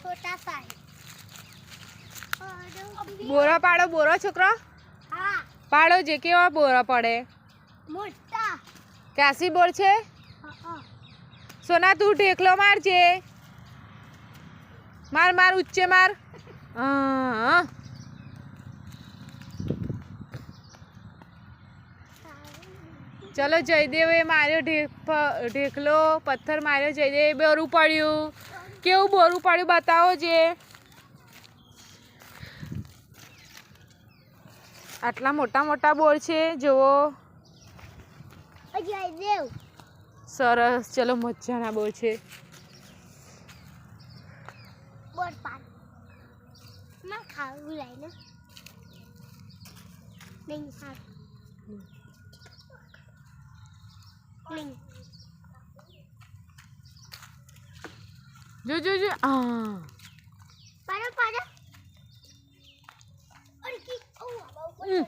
छोटा सा बोरा पाड़ो बोरा छोकरा हाँ पाड़ो जे केवा बोरा पड़े मोटा कैसी बोर छे सोना तू ढेकलो मार छे मार मार उच्चे मार चलो जयदेव मार्यो ढेकलो पत्थर मार्यो जयदेव बोरू पड़्यू केवू बोरू पड़्यू बताओ जे आटला मोटा मोटा बोर छे जोवो जयदेव सरस चलो मजाना बोर छे बोर पान मैं खाऊ लाइने नहीं हाथ नहीं जो पारो पारो और की ओ